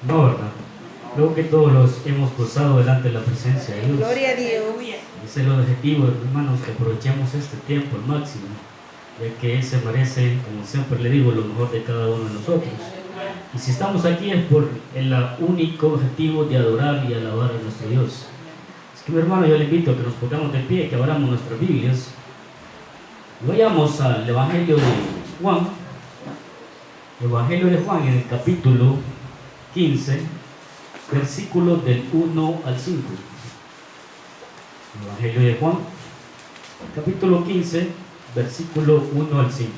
No, ¿verdad? Creo que todos los hemos gozado delante de la presencia de Dios. Gloria a Dios. Ese es el objetivo, hermanos, que aprovechemos este tiempo al máximo, ya que Él se merece, como siempre le digo, lo mejor de cada uno de nosotros. Y si estamos aquí es por el único objetivo de adorar y alabar a nuestro Dios. Es que, mi hermano, yo le invito a que nos pongamos de pie, que abramos nuestras Biblias. Vayamos al Evangelio de Juan. Evangelio de Juan, en el capítulo 15, versículos del 1 al 5. Evangelio de Juan, capítulo 15, versículo 1 al 5.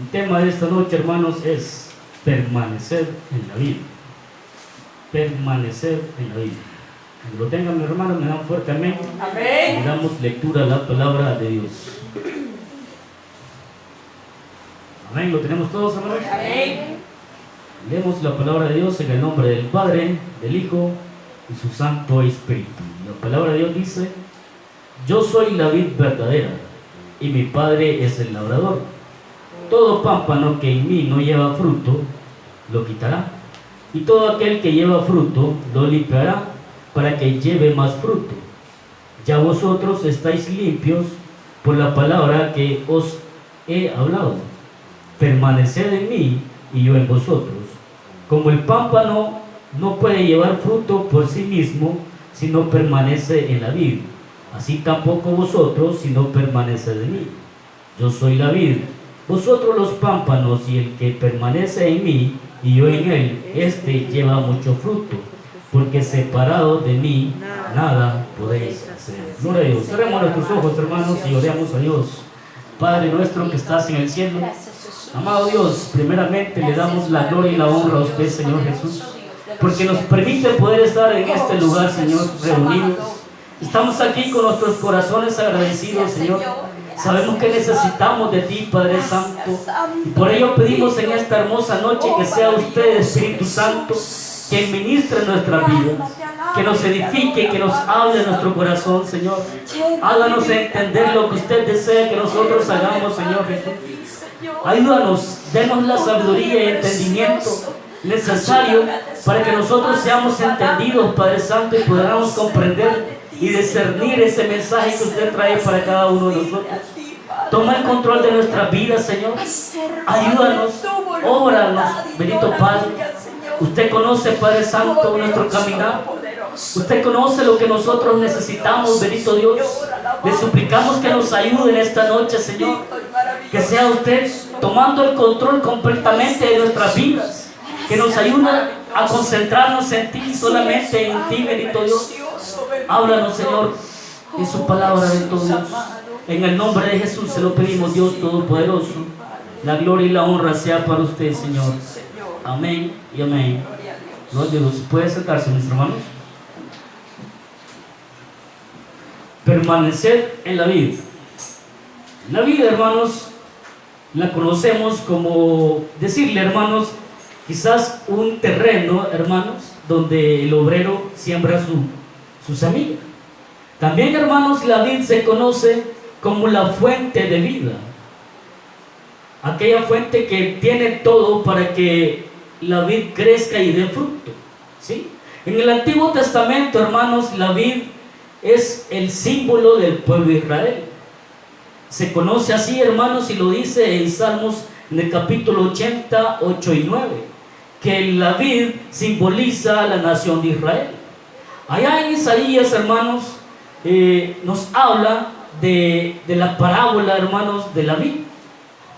El tema de esta noche, hermanos, es permanecer en la vida. Permanecer en la vida. Cuando lo tengan, mi hermano, me dan fuerte amén. Amén. Y damos lectura a la palabra de Dios. Amén. ¿Lo tenemos todos, hermanos? Amén. Leemos la palabra de Dios en el nombre del Padre, del Hijo y su Santo Espíritu. La palabra de Dios dice: yo soy la vid verdadera y mi Padre es el labrador. Todo pámpano que en mí no lleva fruto, lo quitará, y todo aquel que lleva fruto, lo limpiará, para que lleve más fruto. Ya vosotros estáis limpios por la palabra que os he hablado. Permaneced en mí y yo en vosotros. Como el pámpano no puede llevar fruto por sí mismo si no permanece en la vid, así tampoco vosotros si no permaneced en mí. Yo soy la vid, vosotros los pámpanos, y el que permanece en mí y yo en él, este lleva mucho fruto, porque separado de mí nada podéis hacer. Gloria a Dios. Cerremos nuestros ojos, hermanos, y oremos a Dios. Padre nuestro que estás en el cielo, amado Dios, primeramente le damos la gloria y la honra a usted, Señor Jesús, porque nos permite poder estar en este lugar, Señor, reunidos. Estamos aquí con nuestros corazones agradecidos, Señor. Sabemos que necesitamos de ti, Padre Santo, y por ello pedimos en esta hermosa noche que sea usted, Espíritu Santo, que ministre nuestras vidas, que nos edifique, que nos hable en nuestro corazón, Señor. Háganos entender lo que usted desea que nosotros hagamos, Señor Jesús. Ayúdanos, denos la sabiduría y entendimiento necesario para que nosotros seamos entendidos, Padre Santo, y podamos comprender y discernir ese mensaje que usted trae para cada uno de nosotros. Toma el control de nuestras vidas, Señor. Ayúdanos, óbranos, bendito Padre. Usted conoce, Padre Santo, nuestro caminar. Usted conoce lo que nosotros necesitamos, bendito Dios. Le suplicamos que nos ayude en esta noche, Señor. Que sea usted tomando el control completamente de nuestras vidas. Que nos ayude a concentrarnos en ti, solamente en ti, bendito Dios. Háblanos, Señor, en su palabra, bendito Dios. En el nombre de Jesús se lo pedimos, Dios Todopoderoso. La gloria y la honra sea para usted, Señor. Amén y amén. Gloria a Dios. ¿Puede sentarse, mis hermanos? Permanecer en la vida. La vida, hermanos, la conocemos como, decirle, hermanos, quizás un terreno, hermanos, donde el obrero siembra su semilla. También, hermanos, la vid se conoce como la fuente de vida, aquella fuente que tiene todo para que la vid crezca y dé fruto, ¿sí? En el Antiguo Testamento, hermanos, la vid es el símbolo del pueblo de Israel. Se conoce así, hermanos, y lo dice en Salmos, en el capítulo 80, 8 y 9, que la vid simboliza a la nación de Israel. Allá en Isaías, hermanos, nos habla de la parábola, hermanos, de la vid.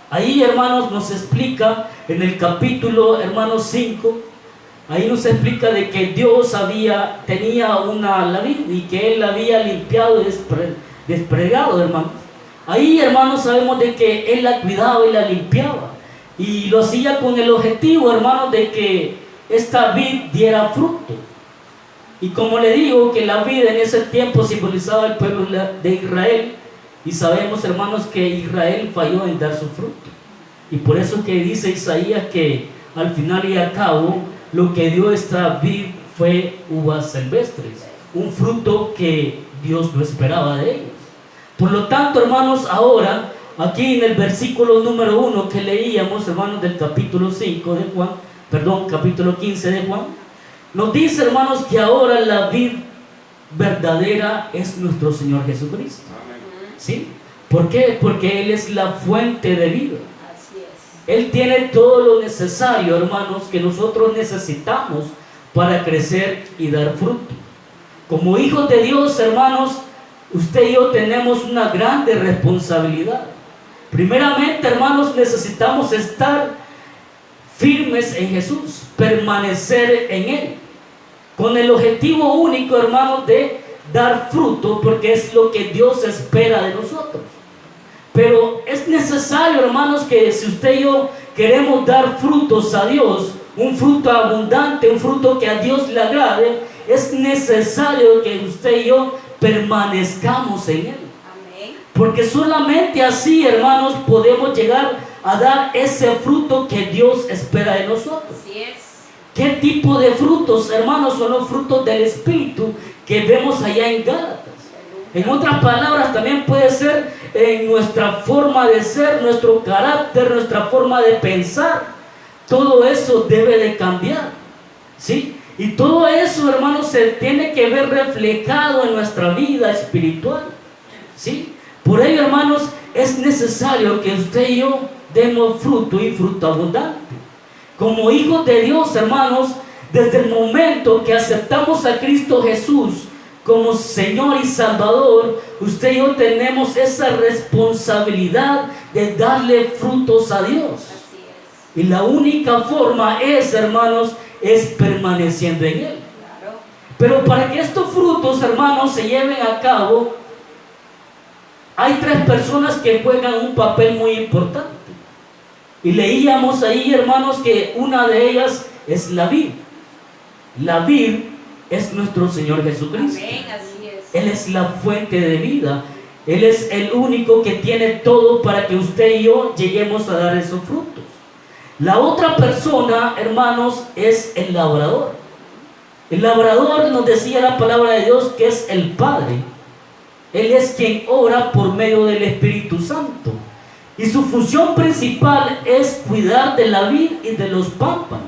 Ahí, hermanos, nos explica en el capítulo, hermanos, 5, ahí nos explica de que Dios tenía la vid y que Él la había limpiado y despregado, hermanos. Ahí, hermanos, sabemos de que Él la cuidaba y la limpiaba, y lo hacía con el objetivo, hermanos, de que esta vid diera fruto. Y como le digo, que la vid en ese tiempo simbolizaba el pueblo de Israel, y sabemos, hermanos, que Israel falló en dar su fruto, y por eso que dice Isaías que al final y al cabo lo que dio esta vid fue uvas silvestres, un fruto que Dios no esperaba de ellos. Por lo tanto, hermanos, ahora aquí en el versículo número 1 que leíamos, hermanos, del capítulo 5 de Juan, capítulo 15 de Juan, nos dice, hermanos, que ahora la vid verdadera es nuestro Señor Jesucristo. ¿Sí? ¿Por qué? Porque Él es la fuente de vida. Así es. Él tiene todo lo necesario, hermanos, que nosotros necesitamos para crecer y dar fruto. Como hijos de Dios, hermanos, usted y yo tenemos una grande responsabilidad. Primeramente, hermanos, necesitamos estar firmes en Jesús, permanecer en Él, con el objetivo único, hermanos, de dar fruto, porque es lo que Dios espera de nosotros. Pero es necesario, hermanos, que si usted y yo queremos dar frutos a Dios, un fruto abundante, un fruto que a Dios le agrade, es necesario que usted y yo permanezcamos en Él. Amén. Porque solamente así, hermanos, podemos llegar a dar ese fruto que Dios espera de nosotros. Así es. ¿Qué tipo de frutos, hermanos, son los frutos del Espíritu que vemos allá en Gálatas? En otras palabras, también puede ser en nuestra forma de ser, nuestro carácter, nuestra forma de pensar. Todo eso debe de cambiar, ¿sí? Y todo eso, hermanos, se tiene que ver reflejado en nuestra vida espiritual, ¿sí? Por ello, hermanos, es necesario que usted y yo demos fruto y fruto abundante. Como hijos de Dios, hermanos, desde el momento que aceptamos a Cristo Jesús como Señor y Salvador, usted y yo tenemos esa responsabilidad de darle frutos a Dios. Así es. Y la única forma es, hermanos, es permaneciendo en Él. Claro. Pero para que estos frutos, hermanos, se lleven a cabo, hay tres personas que juegan un papel muy importante. Y leíamos ahí, hermanos, que una de ellas es la vid. La vid es nuestro Señor Jesucristo. Amén, así es. Él es la fuente de vida. Él es el único que tiene todo para que usted y yo lleguemos a dar esos frutos. La otra persona, hermanos, es el labrador. El labrador, nos decía la palabra de Dios, que es el Padre. Él es quien ora por medio del Espíritu Santo. Y su función principal es cuidar de la vid y de los pámpanos,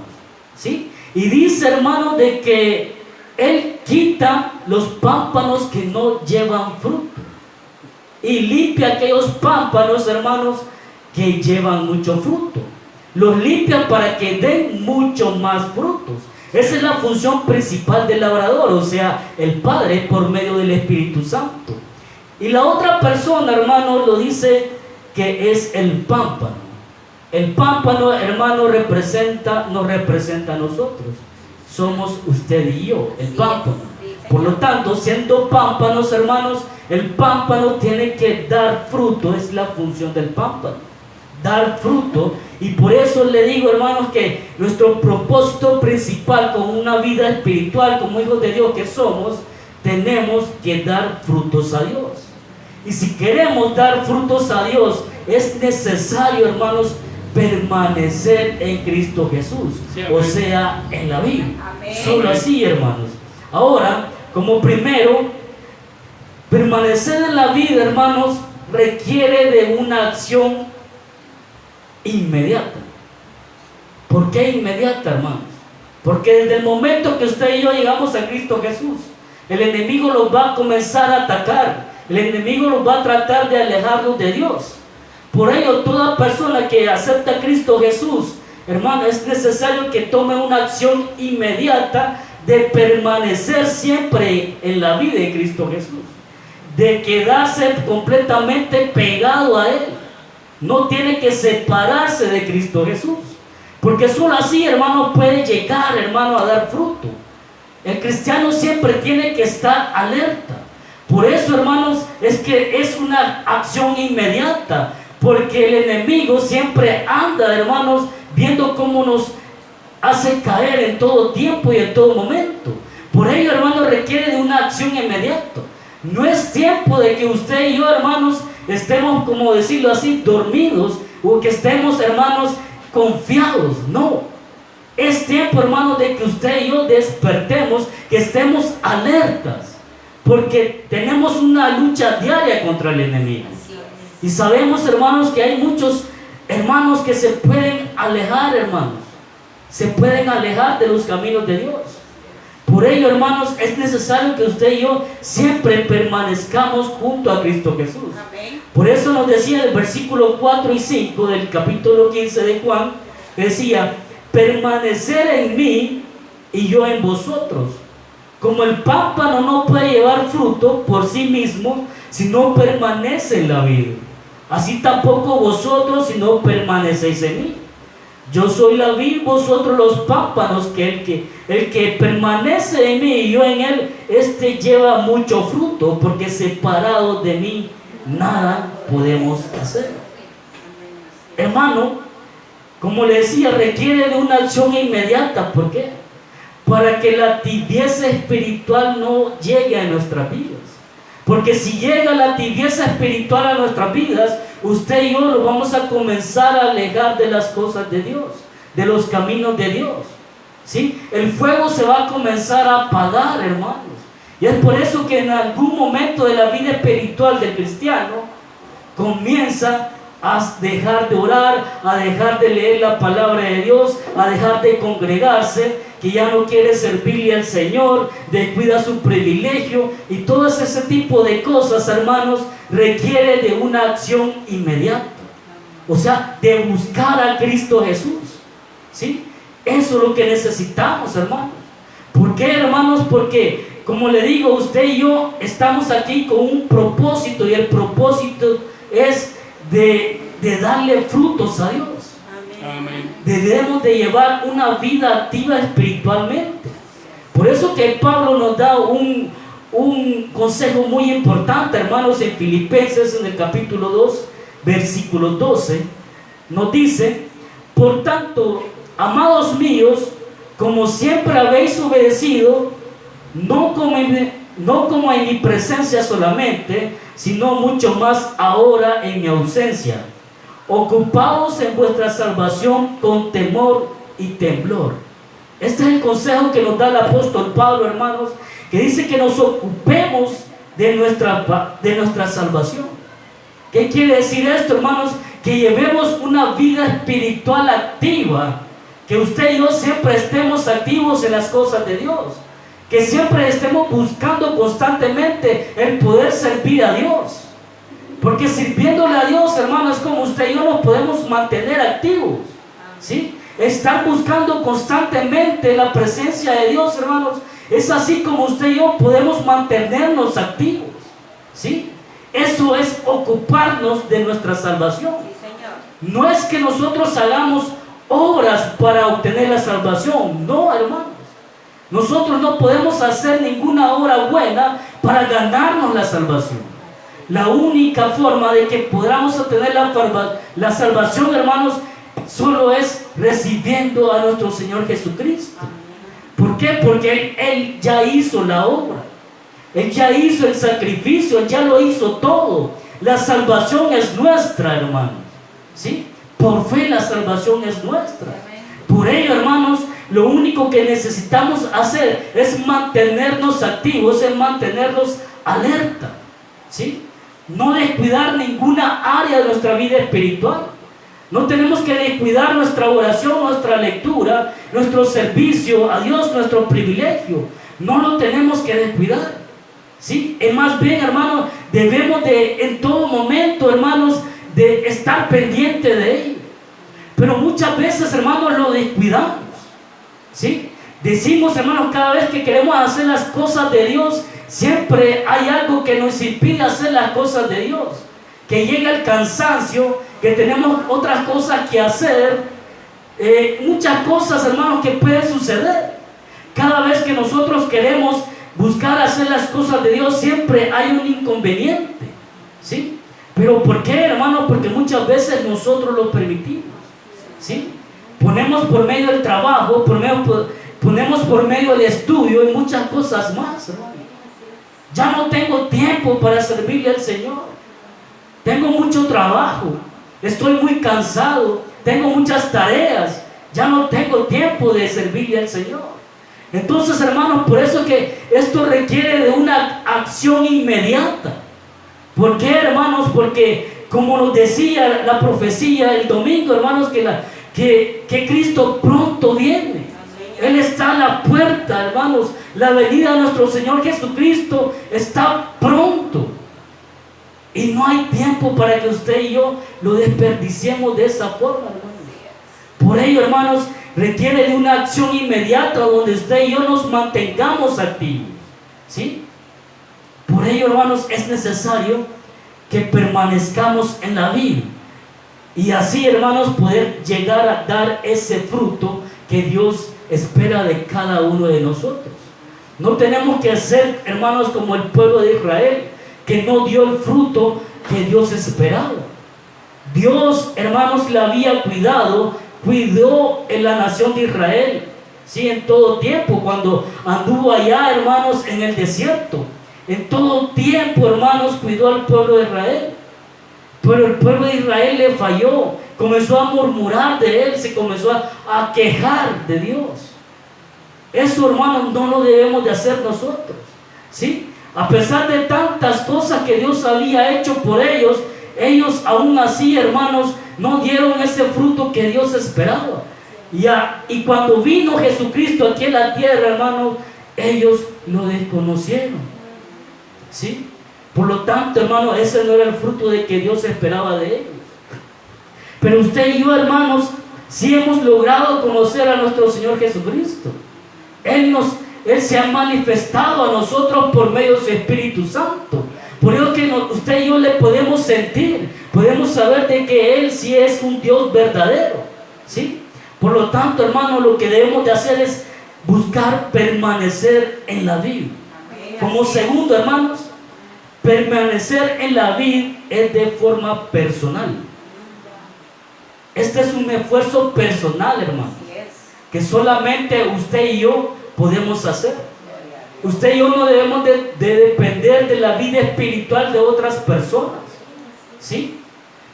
¿sí? Y dice, hermano, de que Él quita los pámpanos que no llevan fruto y limpia aquellos pámpanos, hermanos, que llevan mucho fruto. Los limpia para que den mucho más frutos. Esa es la función principal del labrador, o sea, el Padre por medio del Espíritu Santo. Y la otra persona, hermano, lo dice que es el pámpano. El pámpano, hermano, nos representa a nosotros. Somos usted y yo, el pámpano. Por lo tanto, siendo pámpanos, hermanos, el pámpano tiene que dar fruto. Es la función del pámpano, dar fruto. Y por eso le digo, hermanos, que nuestro propósito principal con una vida espiritual, como hijos de Dios que somos, tenemos que dar frutos a Dios. Y si queremos dar frutos a Dios, es necesario, hermanos, permanecer en Cristo Jesús, Sí, o sea, en la vida. Amén. Solo así, hermanos. Ahora, como primero, permanecer en la vida, hermanos, requiere de una acción inmediata. ¿Por qué inmediata, hermanos? Porque desde el momento que usted y yo llegamos a Cristo Jesús, el enemigo los va a comenzar a atacar. El enemigo los va a tratar de alejarlos de Dios. Por ello, toda persona que acepta a Cristo Jesús, hermano, es necesario que tome una acción inmediata de permanecer siempre en la vida de Cristo Jesús, de quedarse completamente pegado a Él. No tiene que separarse de Cristo Jesús, porque solo así, hermano, puede llegar, hermano, a dar fruto. El cristiano siempre tiene que estar alerta. Por eso, hermanos, es que es una acción inmediata, porque el enemigo siempre anda, hermanos, viendo cómo nos hace caer en todo tiempo y en todo momento. Por ello, hermanos, requiere de una acción inmediata. No es tiempo de que usted y yo, hermanos, estemos, como decirlo así, dormidos, o que estemos, hermanos, confiados. No. Es tiempo, hermanos, de que usted y yo despertemos, que estemos alertas, porque tenemos una lucha diaria contra el enemigo. Y sabemos, hermanos, que hay muchos hermanos que se pueden alejar, hermanos. se pueden alejar de los caminos de Dios. Por ello, hermanos, es necesario que usted y yo siempre permanezcamos junto a Cristo Jesús. Amén. Por eso nos decía el versículo 4 y 5 del capítulo 15 de Juan, decía: permanecer en mí y yo en vosotros. Como el pámpano no puede llevar fruto por sí mismo si no permanece en la vid, así tampoco vosotros si no permanecéis en mí. Yo soy la vid, vosotros los pámpanos, que el que permanece en mí y yo en él, este lleva mucho fruto, porque separados de mí nada podemos hacer. Hermano, como le decía, requiere de una acción inmediata. ¿Por qué? Para que la tibieza espiritual no llegue a nuestras vidas. Porque si llega la tibieza espiritual a nuestras vidas, usted y yo lo vamos a comenzar a alejar de las cosas de Dios, de los caminos de Dios. ¿Sí? El fuego se va a comenzar a apagar, hermanos. Y es por eso que en algún momento de la vida espiritual del cristiano comienza a dejar de orar, a dejar de leer la palabra de Dios, a dejar de congregarse, que ya no quiere servirle al Señor, descuida su privilegio, y todo ese tipo de cosas, hermanos, requiere de una acción inmediata. O sea, de buscar a Cristo Jesús. ¿Sí? Eso es lo que necesitamos, hermanos. ¿Por qué, hermanos? Porque, como le digo, usted y yo estamos aquí con un propósito, y el propósito es de darle frutos a Dios. Amén. Debemos de llevar una vida activa espiritualmente. Por eso que Pablo nos da un consejo muy importante, hermanos, en Filipenses, en el capítulo 2, versículo 12, nos dice: por tanto, amados míos, como siempre habéis obedecido, no como en mi presencia solamente, sino mucho más ahora en mi ausencia, ocupaos en vuestra salvación con temor y temblor. Este es el consejo que nos da el apóstol Pablo, hermanos, que dice que nos ocupemos de nuestra salvación. ¿Qué quiere decir esto, hermanos? Que llevemos una vida espiritual activa, que usted y yo siempre estemos activos en las cosas de Dios, que siempre estemos buscando constantemente el poder servir a Dios. Porque sirviéndole a Dios, hermanos, es como usted y yo nos podemos mantener activos. ¿Sí? Estar buscando constantemente la presencia de Dios, hermanos, es así como usted y yo podemos mantenernos activos. ¿Sí? Eso es ocuparnos de nuestra salvación. Sí, Señor. No es que nosotros hagamos obras para obtener la salvación. No, hermanos. Nosotros no podemos hacer ninguna obra buena para ganarnos la salvación. La única forma de que podamos obtener la salvación, hermanos, solo es recibiendo a nuestro Señor Jesucristo. ¿Por qué? Porque Él ya hizo la obra. Él ya hizo el sacrificio, Él ya lo hizo todo. La salvación es nuestra, hermanos. ¿Sí? Por fe la salvación es nuestra. Por ello, hermanos, lo único que necesitamos hacer es mantenernos activos, es mantenernos alerta. ¿Sí? No descuidar ninguna área de nuestra vida espiritual. No tenemos que descuidar nuestra oración, nuestra lectura, nuestro servicio a Dios, nuestro privilegio. No lo tenemos que descuidar. ¿Sí? Es más bien, hermanos, debemos de en todo momento, hermanos, de estar pendiente de ello. Pero muchas veces, hermanos, lo descuidamos. ¿Sí? Decimos, hermanos, cada vez que queremos hacer las cosas de Dios, siempre hay algo que nos impide hacer las cosas de Dios. Que llega el cansancio, que tenemos otras cosas que hacer, muchas cosas, hermanos, que pueden suceder. Cada vez que nosotros queremos buscar hacer las cosas de Dios, siempre hay un inconveniente. ¿Sí? Pero ¿por qué, hermanos? Porque muchas veces nosotros lo permitimos. ¿Sí? Ponemos por medio del trabajo, ponemos por medio del estudio y muchas cosas más, hermano. Ya no tengo tiempo para servirle al Señor. Tengo mucho trabajo, estoy muy cansado, tengo muchas tareas, ya no tengo tiempo de servirle al Señor. Entonces, hermanos, por eso que esto requiere de una acción inmediata. ¿Por qué, hermanos? Porque, como nos decía la profecía el domingo, hermanos, que que Cristo pronto viene. Él está a la puerta, hermanos. La venida de nuestro Señor Jesucristo está pronto. Y no hay tiempo para que usted y yo lo desperdiciemos de esa forma, hermanos. Por ello, hermanos, requiere de una acción inmediata donde usted y yo nos mantengamos activos. ¿Sí? Por ello, hermanos, es necesario que permanezcamos en la vida. Y así, hermanos, poder llegar a dar ese fruto que Dios espera de cada uno de nosotros. No tenemos que ser, hermanos, como el pueblo de Israel, que no dio el fruto que Dios esperaba. Dios, hermanos, la había cuidó en la nación de Israel, sí, en todo tiempo, cuando anduvo allá, hermanos, en el desierto. En todo tiempo, hermanos, cuidó al pueblo de Israel. Pero el pueblo de Israel le falló, comenzó a murmurar de él, se comenzó a quejar de Dios. Eso, hermanos, no lo debemos de hacer nosotros, ¿sí? A pesar de tantas cosas que Dios había hecho por ellos, ellos aún así, hermanos, no dieron ese fruto que Dios esperaba. Y cuando vino Jesucristo aquí en la tierra, hermanos, ellos lo desconocieron, ¿sí? Por lo tanto, hermanos, ese no era el fruto de que Dios esperaba de ellos. Pero usted y yo, hermanos, sí hemos logrado conocer a nuestro Señor Jesucristo. Él se ha manifestado a nosotros por medio de su Espíritu Santo. Por eso que usted y yo le podemos sentir, podemos saber de que Él sí es un Dios verdadero, ¿sí? Por lo tanto, hermanos, lo que debemos de hacer es buscar permanecer en la vida. Como segundo, hermanos, permanecer en la vid es de forma personal. Este es un esfuerzo personal, hermano, que solamente usted y yo podemos hacer. Usted y yo no debemos de depender de la vida espiritual de otras personas, ¿sí?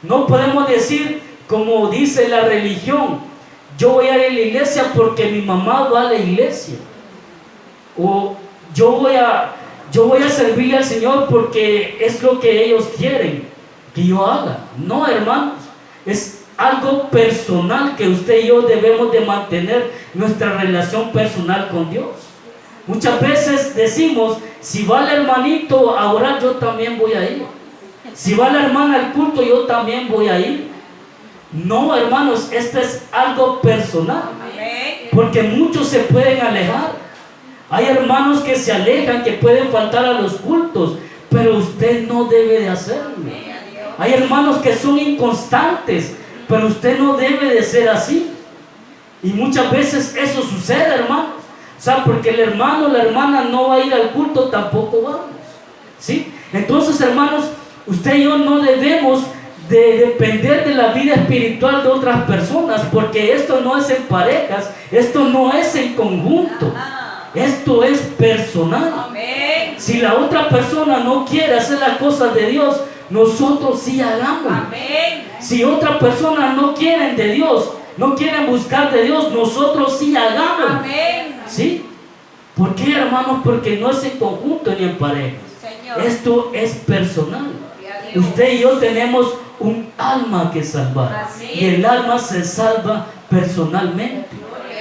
No podemos decir, como dice la religión, yo voy a ir a la iglesia porque mi mamá va a la iglesia, o yo voy a servirle al Señor porque es lo que ellos quieren que yo haga. No, hermanos, es algo personal que usted y yo debemos de mantener nuestra relación personal con Dios. Muchas veces decimos, si va el hermanito a orar, yo también voy a ir. Si va la hermana al culto, yo también voy a ir. No, hermanos, esto es algo personal, porque muchos se pueden alejar. Hay hermanos que se alejan, que pueden faltar a los cultos, pero usted no debe de hacerlo. Hay hermanos que son inconstantes, pero usted no debe de ser así. Y muchas veces eso sucede, hermanos. O sea, porque el hermano o la hermana no va a ir al culto, tampoco vamos, ¿sí? Entonces, hermanos, usted y yo no debemos de depender de la vida espiritual de otras personas, porque esto no es en parejas, esto no es en conjunto. Esto es personal. Amén. Si la otra persona no quiere hacer las cosas de Dios, nosotros sí hagamos. Amén. Si otra persona no quieren de Dios, no quieren buscar de Dios, nosotros sí hagamos. Amén. ¿Sí? ¿Por qué, hermanos? Porque no es en conjunto ni en pareja. Esto es personal. Usted y yo tenemos un alma que salvar. Y el alma se salva personalmente.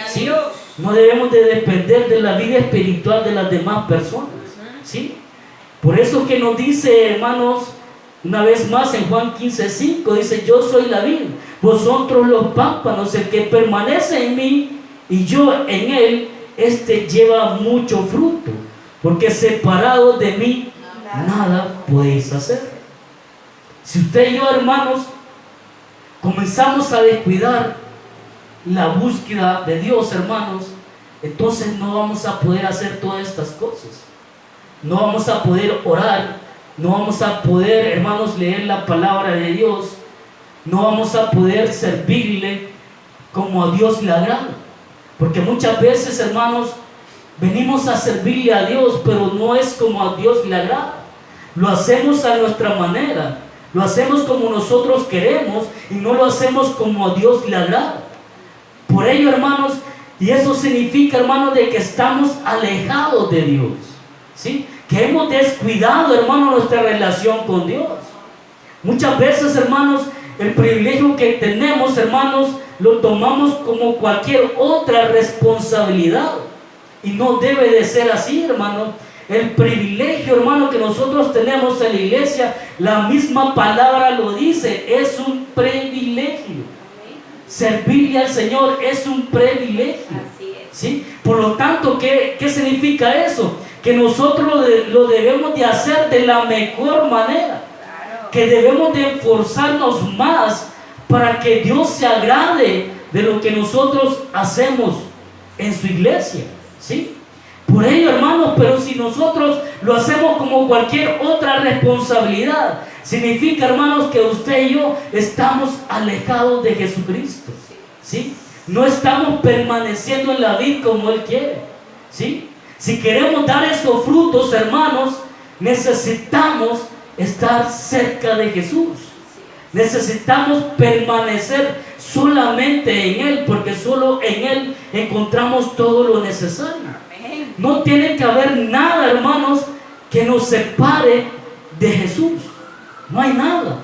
¿Sí? No debemos de depender de la vida espiritual de las demás personas, ¿sí? Por eso que nos dice, hermanos, una vez más en Juan 15:5, dice, yo soy la vid, vosotros los pámpanos, el que permanece en mí y yo en él, este lleva mucho fruto, porque separados de mí nada podéis hacer. Si usted y yo, hermanos, comenzamos a descuidar la búsqueda de Dios, hermanos, entonces no vamos a poder hacer todas estas cosas. No vamos a poder orar, no vamos a poder, hermanos, leer la palabra de Dios, no vamos a poder servirle como a Dios le agrada. Porque muchas veces, hermanos, venimos a servirle a Dios, pero no es como a Dios le agrada. Lo hacemos a nuestra manera, lo hacemos como nosotros queremos y no lo hacemos como a Dios le agrada. Por ello, hermanos, y eso significa, hermanos, de que estamos alejados de Dios, ¿sí? Que hemos descuidado, hermanos, nuestra relación con Dios. Muchas veces, hermanos, el privilegio que tenemos, hermanos, lo tomamos como cualquier otra responsabilidad. Y no debe de ser así, hermano. El privilegio, hermano, que nosotros tenemos en la iglesia, la misma palabra lo dice, es un privilegio. Servirle al Señor es un privilegio. ¿Sí? Por lo tanto, ¿qué significa eso? Que nosotros lo debemos de hacer de la mejor manera. Que debemos de esforzarnos más para que Dios se agrade de lo que nosotros hacemos en su iglesia. ¿Sí? Por ello, hermanos, pero si nosotros lo hacemos como cualquier otra responsabilidad, significa, hermanos, que usted y yo estamos alejados de Jesucristo. ¿Sí? No estamos permaneciendo en la vid como Él quiere. ¿Sí? Si queremos dar esos frutos, hermanos, necesitamos estar cerca de Jesús. Necesitamos permanecer solamente en Él, porque solo en Él encontramos todo lo necesario. No tiene que haber nada, hermanos, que nos separe de Jesús. No hay nada.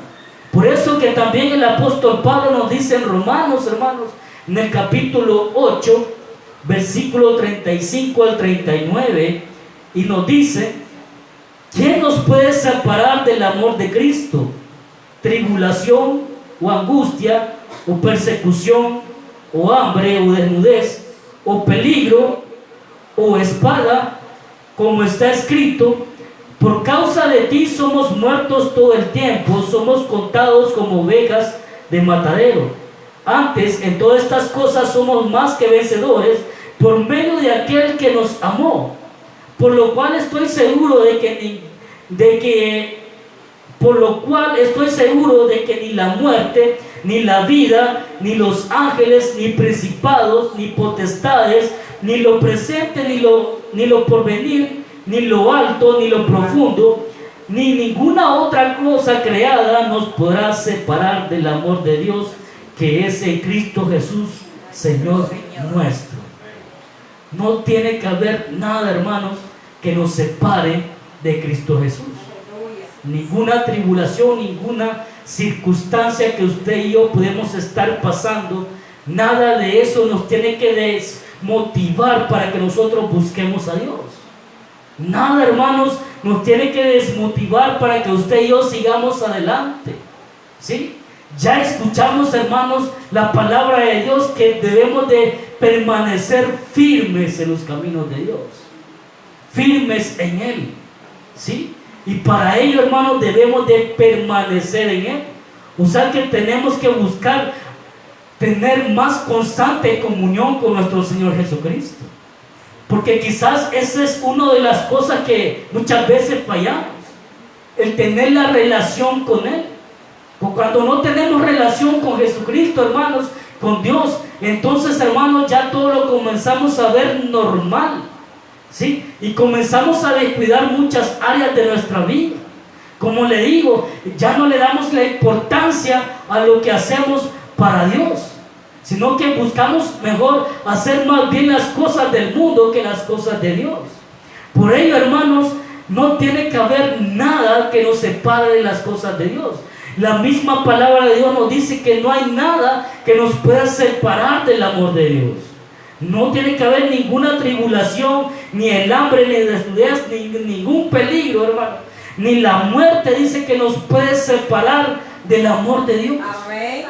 Por eso que también el apóstol Pablo nos dice en Romanos, hermanos, en el capítulo 8, versículo 35 al 39, y nos dice: ¿quién nos puede separar del amor de Cristo? ¿Tribulación o angustia o persecución o hambre o desnudez o peligro o espada? Como está escrito: por causa de ti somos muertos todo el tiempo, somos contados como ovejas de matadero. Antes, en todas estas cosas somos más que vencedores por medio de aquel que nos amó. Por lo cual estoy seguro de que ni la muerte, ni la vida, ni los ángeles, ni principados, ni potestades, ni lo presente, ni lo porvenir, ni lo alto, ni lo profundo, ni ninguna otra cosa creada nos podrá separar del amor de Dios que es en Cristo Jesús, Señor nuestro. No tiene que haber nada, hermanos, que nos separe de Cristo Jesús. Ninguna tribulación, ninguna circunstancia que usted y yo podemos estar pasando, nada de eso nos tiene que desmotivar para que nosotros busquemos a Dios. Nada, hermanos, nos tiene que desmotivar para que usted y yo sigamos adelante. ¿Sí? Ya escuchamos, hermanos, la palabra de Dios, que debemos de permanecer firmes en los caminos de Dios, firmes en Él. ¿Sí? Y para ello, hermanos, debemos de permanecer en Él. O sea que tenemos que buscar tener más constante comunión con nuestro Señor Jesucristo. Porque quizás esa es una de las cosas que muchas veces fallamos, el tener la relación con Él. Cuando no tenemos relación con Jesucristo, hermanos, con Dios, entonces, hermanos, ya todo lo comenzamos a ver normal. ¿Sí? Y comenzamos a descuidar muchas áreas de nuestra vida. Como le digo, ya no le damos la importancia a lo que hacemos para Dios, sino que buscamos mejor hacer más bien las cosas del mundo que las cosas de Dios. Por ello, hermanos, no tiene que haber nada que nos separe de las cosas de Dios. La misma palabra de Dios nos dice que no hay nada que nos pueda separar del amor de Dios. No tiene que haber ninguna tribulación, ni el hambre, ni desnudez, ni ningún peligro, hermano. Ni la muerte dice que nos puede separar del amor de Dios. Amén.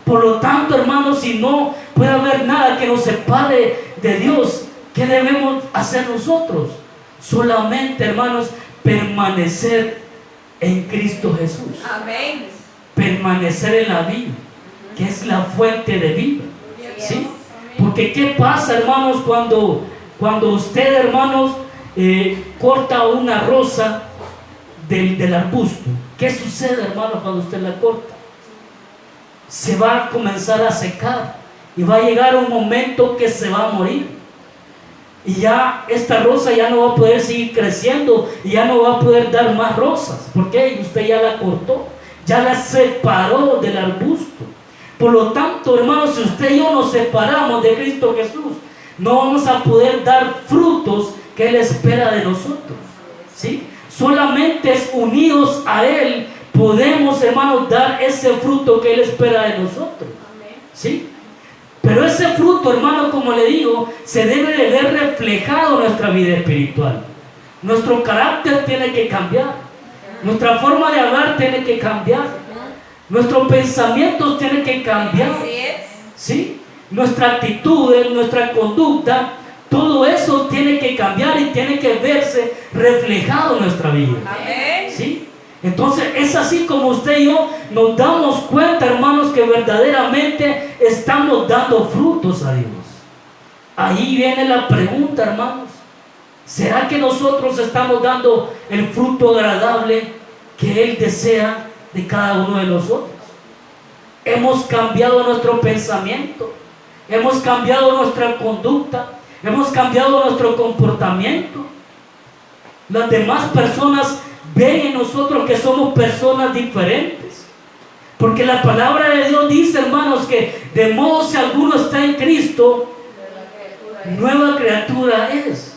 Por lo tanto, hermanos, si no puede haber nada que nos separe de Dios, ¿qué debemos hacer nosotros? Solamente, hermanos, permanecer en Cristo Jesús. Amén. Permanecer en la vida, que es la fuente de vida. ¿Sí? Porque ¿qué pasa, hermanos, cuando usted, hermanos, corta una rosa del arbusto? ¿Qué sucede, hermanos, cuando usted la corta? Se va a comenzar a secar y va a llegar un momento que se va a morir. Y ya esta rosa ya no va a poder seguir creciendo y ya no va a poder dar más rosas. ¿Por qué? Usted ya la cortó, ya la separó del arbusto. Por lo tanto, hermanos, si usted y yo nos separamos de Cristo Jesús, no vamos a poder dar frutos que Él espera de nosotros. ¿Sí? Solamente unidos a Él podemos, hermanos, dar ese fruto que Él espera de nosotros. ¿Sí? Pero ese fruto, hermano, como le digo, se debe de ver reflejado en nuestra vida espiritual. Nuestro carácter tiene que cambiar. Nuestra forma de hablar tiene que cambiar. Nuestros pensamientos tienen que cambiar. ¿Sí? Nuestra actitud, nuestra conducta, todo eso tiene que cambiar y tiene que verse reflejado en nuestra vida. ¿Sí? Entonces es así como usted y yo nos damos cuenta, hermanos, que verdaderamente estamos dando frutos a Dios. Ahí viene la pregunta, hermanos. ¿Será que nosotros estamos dando el fruto agradable que Él desea de cada uno de nosotros? Hemos cambiado nuestro pensamiento, hemos cambiado nuestra conducta, hemos cambiado nuestro comportamiento. Las demás personas ven en nosotros que somos personas diferentes, porque la palabra de Dios dice, hermanos, que de modo si alguno está en Cristo, nueva criatura es.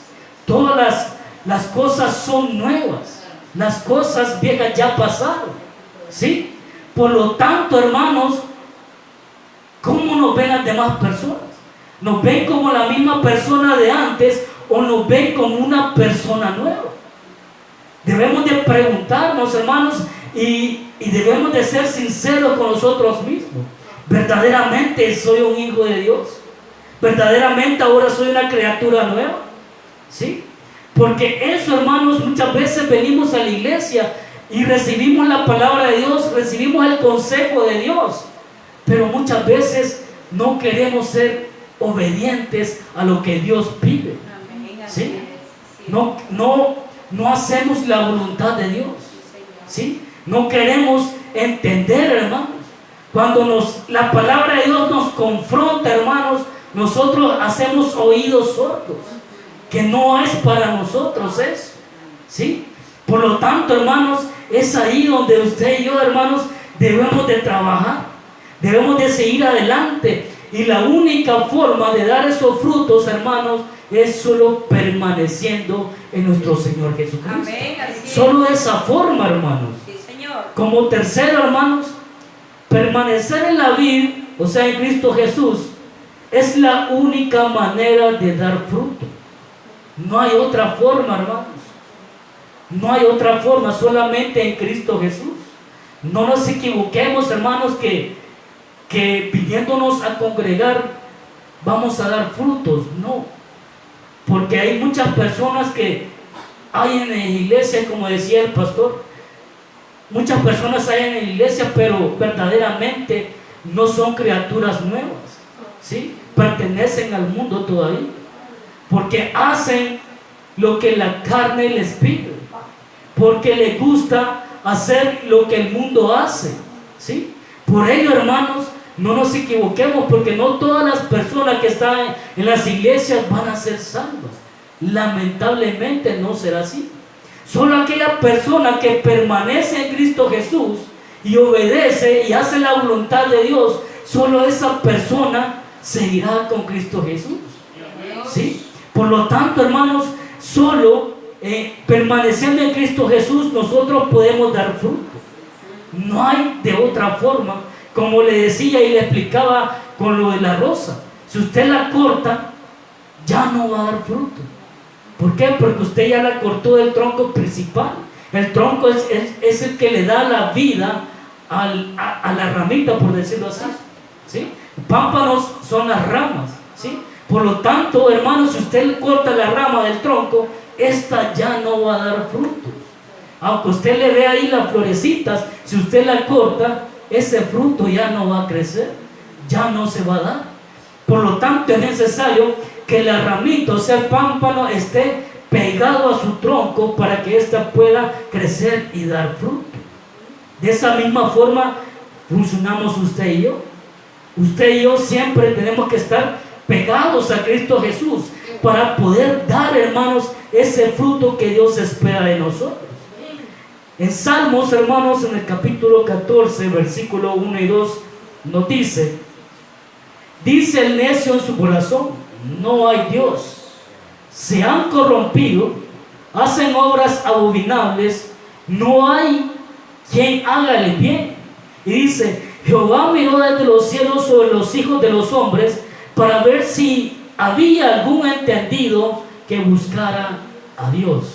Todas las cosas son nuevas, las cosas viejas ya pasaron, ¿sí? Por lo tanto, hermanos, ¿cómo nos ven las demás personas? ¿Nos ven como la misma persona de antes o nos ven como una persona nueva? Debemos de preguntarnos, hermanos, y debemos de ser sinceros con nosotros mismos. ¿Verdaderamente soy un hijo de Dios? ¿Verdaderamente ahora soy una criatura nueva? ¿Sí? Porque eso, hermanos, muchas veces venimos a la iglesia y recibimos la palabra de Dios, recibimos el consejo de Dios, pero muchas veces no queremos ser obedientes a lo que Dios pide. ¿Sí? No hacemos la voluntad de Dios. ¿Sí? No queremos entender, hermanos. Cuando la palabra de Dios nos confronta, hermanos, nosotros hacemos oídos sordos, que no es para nosotros eso. ¿Sí? Por lo tanto, hermanos, es ahí donde usted y yo, hermanos, debemos de trabajar, debemos de seguir adelante, y la única forma de dar esos frutos, hermanos, es solo permaneciendo en nuestro Señor Jesucristo. Amén, solo de esa forma, hermanos. Sí, Señor. Como tercero, hermanos, permanecer en la vid, o sea, en Cristo Jesús, es la única manera de dar fruto. No hay otra forma, hermanos. No hay otra forma, solamente en Cristo Jesús. No nos equivoquemos, hermanos, que viniéndonos a congregar vamos a dar frutos. No, porque hay muchas personas que hay en la iglesia, como decía el pastor, muchas personas hay en la iglesia, pero verdaderamente no son criaturas nuevas, ¿sí? Pertenecen al mundo todavía, porque hacen lo que la carne les pide, porque les gusta hacer lo que el mundo hace, ¿sí? Por ello, hermanos, no nos equivoquemos, porque no todas las personas que están en las iglesias van a ser salvas. Lamentablemente no será así. Solo aquella persona que permanece en Cristo Jesús y obedece y hace la voluntad de Dios, solo esa persona seguirá con Cristo Jesús. ¿Sí? Por lo tanto, hermanos, solo permaneciendo en Cristo Jesús nosotros podemos dar fruto. No hay de otra forma. Como le decía y le explicaba con lo de la rosa, si usted la corta, ya no va a dar fruto. ¿Por qué? Porque usted ya la cortó del tronco principal. El tronco es el que le da la vida a la ramita, por decirlo así, ¿sí? Pámpanos son las ramas, ¿sí? Por lo tanto, hermanos, si usted corta la rama del tronco, esta ya no va a dar frutos. Aunque usted le vea ahí las florecitas, si usted la corta, ese fruto ya no va a crecer, ya no se va a dar. Por lo tanto, es necesario que la ramita, o sea, el pámpano, esté pegado a su tronco para que ésta pueda crecer y dar fruto. De esa misma forma funcionamos usted y yo. Usted y yo siempre tenemos que estar pegados a Cristo Jesús para poder dar, hermanos, ese fruto que Dios espera de nosotros. En Salmos, hermanos, en el capítulo 14, versículo 1 y 2, nos dice el necio en su corazón: no hay Dios. Se han corrompido, hacen obras abominables, no hay quien haga el bien. Y dice: Jehová miró desde los cielos sobre los hijos de los hombres para ver si había algún entendido que buscara a Dios.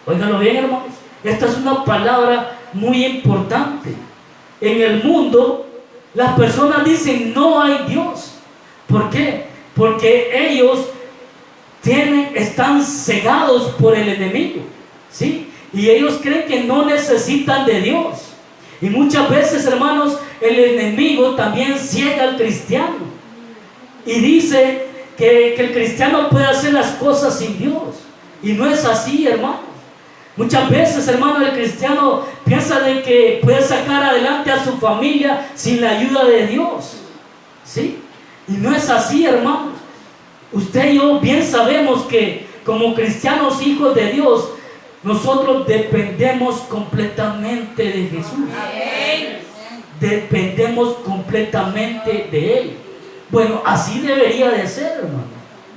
Óiganlo bien, hermanos. Esta es una palabra muy importante. En el mundo, las personas dicen no hay Dios. ¿Por qué? Porque ellos están cegados por el enemigo, ¿sí? Y ellos creen que no necesitan de Dios. Y muchas veces, hermanos, el enemigo también ciega al cristiano y dice que el cristiano puede hacer las cosas sin Dios. Y no es así, hermanos. Muchas veces, hermano, el cristiano piensa de que puede sacar adelante a su familia sin la ayuda de Dios, ¿sí? Y no es así, hermanos. Usted y yo bien sabemos que como cristianos, hijos de Dios, nosotros dependemos completamente de Jesús. Amén. Dependemos completamente de Él. Bueno, así debería de ser, hermano,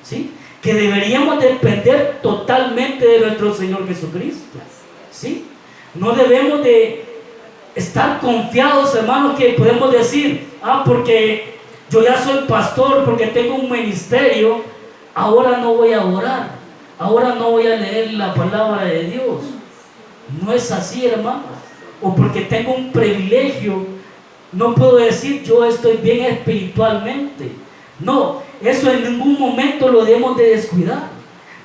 ¿sí? Que deberíamos depender totalmente de nuestro Señor Jesucristo, ¿sí? No debemos de estar confiados, hermanos, que podemos decir, porque yo ya soy pastor, porque tengo un ministerio, ahora no voy a orar, ahora no voy a leer la palabra de Dios. No es así, hermanos. O porque tengo un privilegio, no puedo decir yo estoy bien espiritualmente. No, eso en ningún momento lo debemos de descuidar.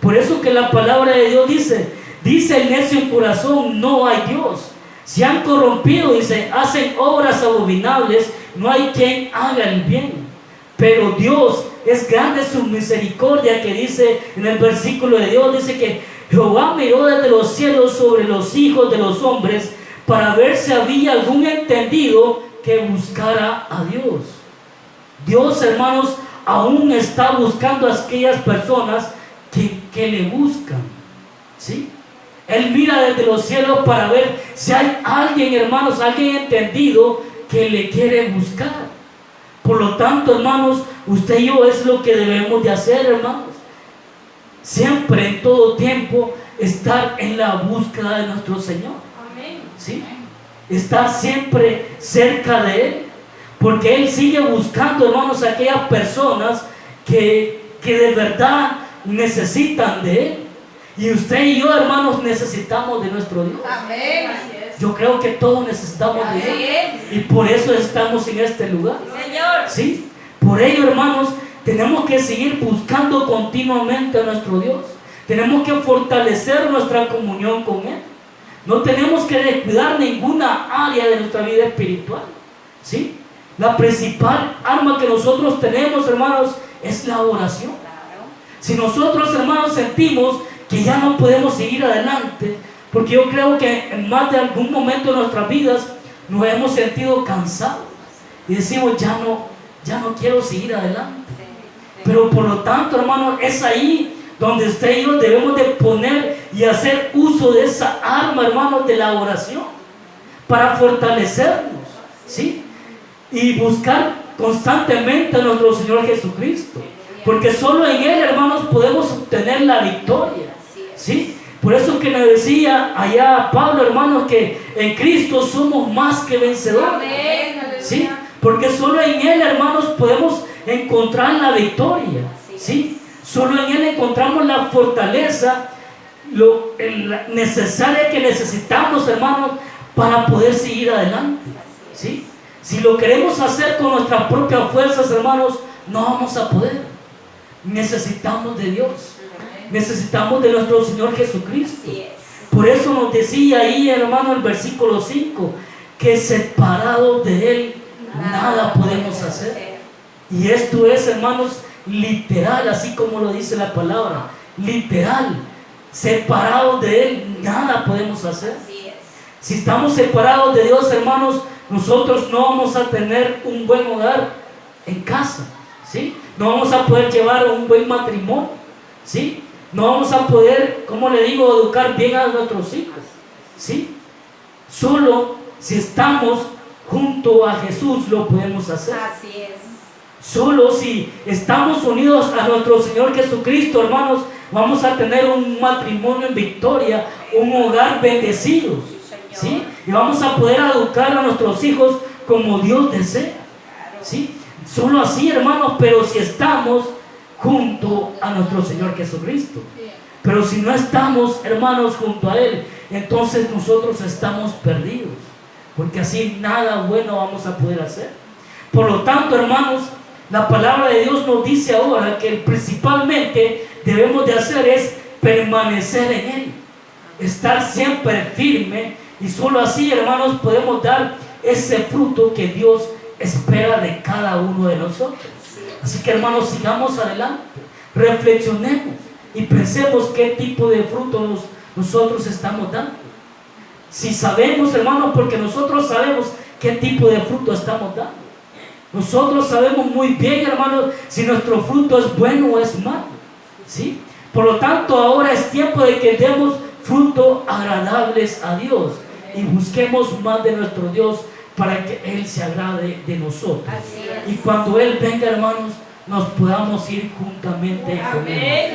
Por eso que la palabra de Dios dice el necio en corazón, no hay Dios. Se han corrompido, dice, hacen obras abominables, no hay quien haga el bien. Pero Dios es grande su misericordia, que dice en el versículo de Dios, dice que Jehová miró desde los cielos sobre los hijos de los hombres para ver si había algún entendido que buscara a Dios. Dios, hermanos, aún está buscando a aquellas personas que le buscan, ¿sí? Él mira desde los cielos para ver si hay alguien, hermanos, alguien entendido que le quiere buscar. Por lo tanto, hermanos, usted y yo es lo que debemos de hacer, hermanos. Siempre, en todo tiempo, estar en la búsqueda de nuestro Señor. Amén. ¿Sí? Estar siempre cerca de Él. Porque Él sigue buscando, hermanos, a aquellas personas que de verdad necesitan de Él. Y usted y yo, hermanos, necesitamos de nuestro Dios. Amén. Yo creo que todos necesitamos de Él. Y por eso estamos en este lugar. Señor. ¿Sí? Por ello, hermanos, tenemos que seguir buscando continuamente a nuestro Dios. Tenemos que fortalecer nuestra comunión con Él. No tenemos que descuidar ninguna área de nuestra vida espiritual. ¿Sí? La principal arma que nosotros tenemos, hermanos, es la oración. Si nosotros, hermanos, sentimos que ya no podemos seguir adelante, porque yo creo que en más de algún momento de nuestras vidas nos hemos sentido cansados y decimos, ya no quiero seguir adelante. Pero por lo tanto, hermanos, es ahí donde usted y yo debemos de poner y hacer uso de esa arma, hermanos, de la oración, para fortalecernos, ¿sí? Y buscar constantemente a nuestro Señor Jesucristo, porque solo en Él, hermanos, podemos obtener la victoria, ¿sí? Por eso que me decía allá Pablo, hermanos, que en Cristo somos más que vencedores, ¿sí? Porque solo en Él, hermanos, podemos encontrar la victoria, ¿sí? Solo en Él encontramos la fortaleza necesaria que necesitamos, hermanos, para poder seguir adelante, ¿sí? Si lo queremos hacer con nuestras propias fuerzas, hermanos, no vamos a poder. Necesitamos de Dios. Necesitamos de nuestro Señor Jesucristo. Por eso nos decía ahí, hermano, el versículo 5, que separados de Él nada podemos hacer. Y esto es, hermanos, literal, así como lo dice la palabra. Literal. Separados de Él nada podemos hacer. Si estamos separados de Dios, hermanos, nosotros no vamos a tener un buen hogar en casa, ¿sí? No vamos a poder llevar un buen matrimonio, ¿sí? No vamos a poder, como le digo, educar bien a nuestros hijos, ¿sí? Solo si estamos junto a Jesús lo podemos hacer. Así es. Solo si estamos unidos a nuestro Señor Jesucristo, hermanos, vamos a tener un matrimonio en victoria, un hogar bendecido, ¿sí? Y vamos a poder educar a nuestros hijos como Dios desea, ¿sí? Solo así, hermanos, pero si estamos junto a nuestro Señor Jesucristo. Pero si no estamos, hermanos, junto a Él, entonces nosotros estamos perdidos, porque así nada bueno vamos a poder hacer. Por lo tanto, hermanos, la palabra de Dios nos dice ahora que principalmente debemos de hacer es permanecer en Él, estar siempre firme, y solo así, hermanos, podemos dar ese fruto que Dios espera de cada uno de nosotros. Así que, hermanos, sigamos adelante, reflexionemos y pensemos qué tipo de fruto nosotros estamos dando. Si sabemos, hermanos, porque nosotros sabemos qué tipo de fruto estamos dando. Nosotros sabemos muy bien, hermanos, si nuestro fruto es bueno o es malo, ¿sí? Por lo tanto, ahora es tiempo de que demos fruto agradables a Dios y busquemos más de nuestro Dios para que Él se agrade de nosotros. Y cuando Él venga, hermanos, nos podamos ir juntamente con Él.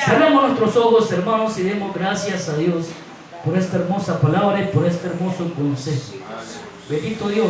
Cerremos nuestros ojos, hermanos, y demos gracias a Dios por esta hermosa palabra y por este hermoso consejo. Bendito Dios.